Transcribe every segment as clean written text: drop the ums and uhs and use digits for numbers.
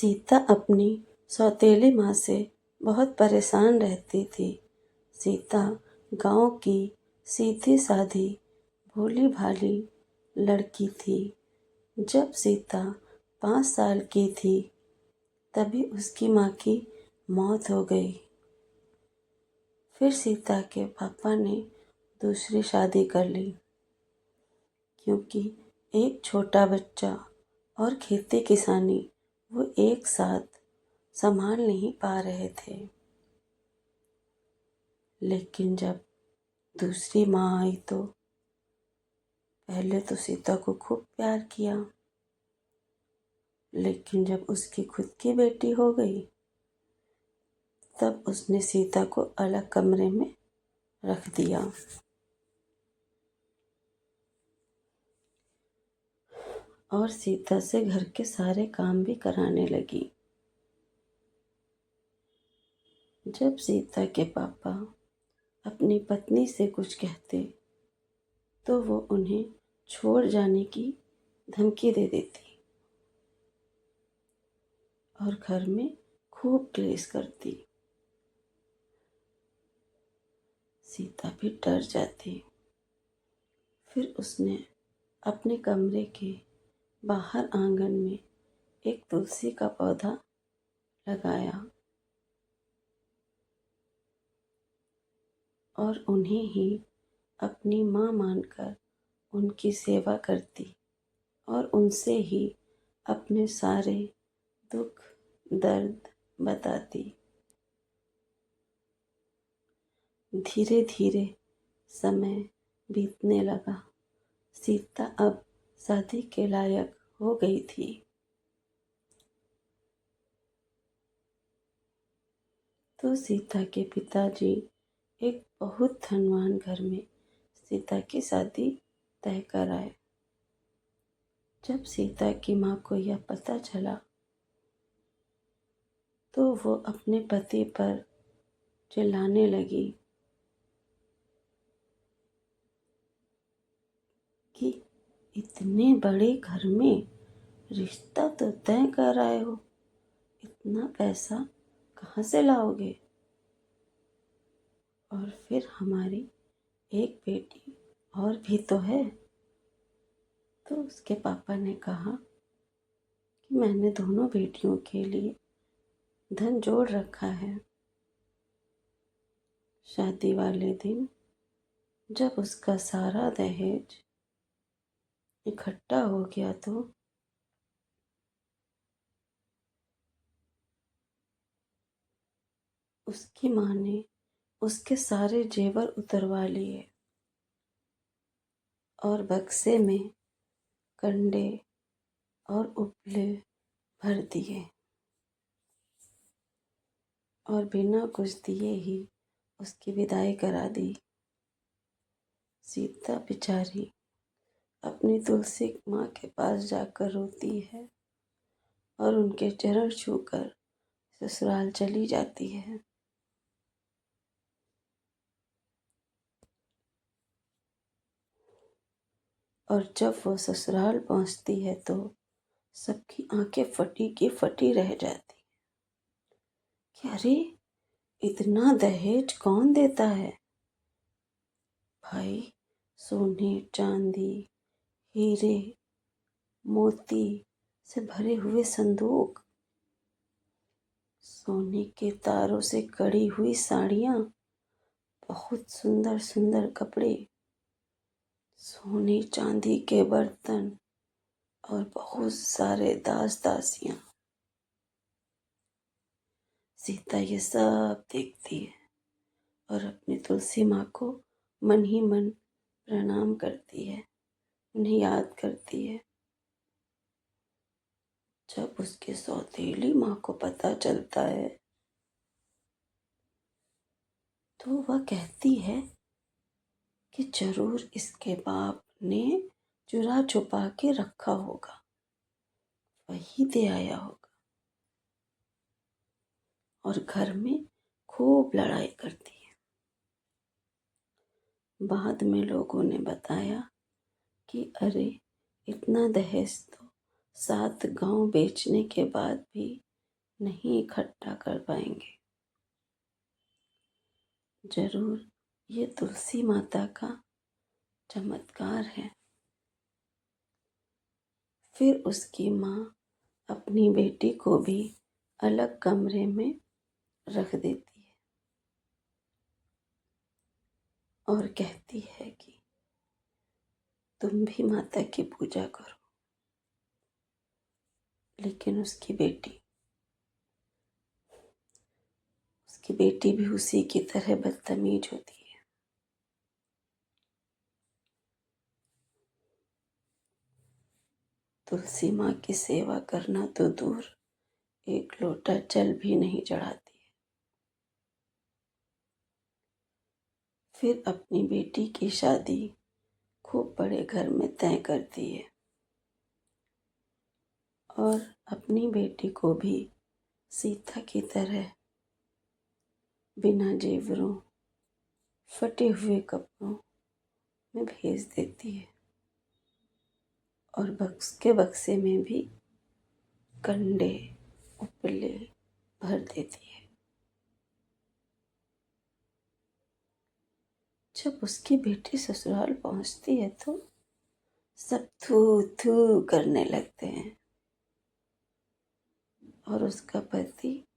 सीता अपनी सौतेली माँ से बहुत परेशान रहती थी। सीता गाँव की सीधी-सादी, भोली-भाली लड़की थी। जब सीता 5 साल की थी, तभी उसकी माँ की मौत हो गई। फिर सीता के पापा ने दूसरी शादी कर ली, क्योंकि एक छोटा बच्चा और खेती किसानी वो एक साथ संभाल नहीं पा रहे थे। लेकिन जब दूसरी माँ आई तो पहले तो सीता को खूब प्यार किया, लेकिन जब उसकी खुद की बेटी हो गई तब उसने सीता को अलग कमरे में रख दिया और सीता से घर के सारे काम भी कराने लगी। जब सीता के पापा अपनी पत्नी से कुछ कहते तो वो उन्हें छोड़ जाने की धमकी दे देती और घर में खूब क्लेश करती। सीता भी डर जाती। फिर उसने अपने कमरे के बाहर आंगन में एक तुलसी का पौधा लगाया और उन्हें ही अपनी माँ मानकर उनकी सेवा करती और उनसे ही अपने सारे दुख दर्द बताती। धीरे धीरे समय बीतने लगा। सीता अब शादी के लायक हो गई थी। तो सीता के पिताजी एक बहुत धनवान घर में सीता की शादी तय कर आए। जब सीता की माँ को यह पता चला तो वो अपने पति पर चिल्लाने लगी कि इतने बड़े घर में रिश्ता तो तय कर आए हो, इतना पैसा कहाँ से लाओगे? और फिर हमारी एक बेटी और भी तो है। तो उसके पापा ने कहा कि मैंने दोनों बेटियों के लिए धन जोड़ रखा है। शादी वाले दिन जब उसका सारा दहेज इकट्ठा हो गया तो उसकी माँ ने उसके सारे जेवर उतरवा लिए और बक्से में कंडे और उपले भर दिए और बिना कुछ दिए ही उसकी विदाई करा दी। सीता बेचारी अपनी तुलसी माँ के पास जाकर रोती है और उनके चरण छूकर ससुराल चली जाती है। और जब वो ससुराल पहुंचती है तो सबकी आंखें फटी की फटी रह जाती कि अरे इतना दहेज कौन देता है? भाई, सोने चांदी हीरे मोती से भरे हुए संदूक, सोने के तारों से कड़ी हुई साड़ियाँ, बहुत सुंदर सुंदर कपड़े, सोने चांदी के बर्तन और बहुत सारे दास दासियाँ। सीता ये सब देखती है और अपनी तुलसी माँ को मन ही मन प्रणाम करती है, उन्हें याद करती है। जब उसके सौतेली माँ को पता चलता है तो वह कहती है कि जरूर इसके बाप ने चुरा छुपा के रखा होगा, वही दे आया होगा। और घर में खूब लड़ाई करती है। बाद में लोगों ने बताया कि अरे इतना दहेज तो 7 गांव बेचने के बाद भी नहीं इकट्ठा कर पाएंगे। जरूर ये तुलसी माता का चमत्कार है। फिर उसकी माँ अपनी बेटी को भी अलग कमरे में रख देती है और कहती है कि तुम भी माता की पूजा करो। लेकिन उसकी बेटी भी उसी की तरह बदतमीज होती है। तुलसी माँ की सेवा करना तो दूर, एक लोटा जल भी नहीं चढ़ाती है। फिर अपनी बेटी की शादी खूब बड़े घर में तय करती है और अपनी बेटी को भी सीता की तरह बिना जेवरों, फटे हुए कपड़ों में भेज देती है और के बक्से में भी कंडे उपले भर देती है। जब उसकी बेटी ससुराल पहुंचती है तो सब थू थू करने लगते हैं और उसका पति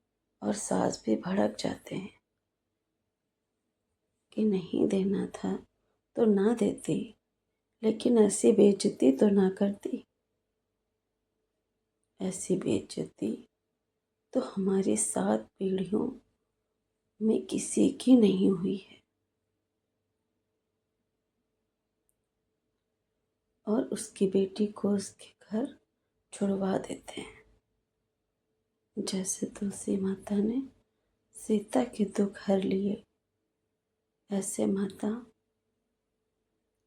और सास भी भड़क जाते हैं कि नहीं देना था तो ना देती, लेकिन ऐसी बेइज्जती तो ना करती। ऐसी बेइज्जती तो हमारी 7 पीढ़ियों में किसी की नहीं हुई है। और उसकी बेटी को उसके घर छुड़वा देते हैं। जैसे तुलसी माता ने सीता के दुख हर लिए, ऐसे माता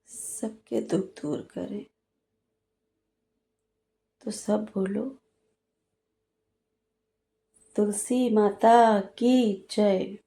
सबके दुख दूर करे। तो सब बोलो, तुलसी माता की जय।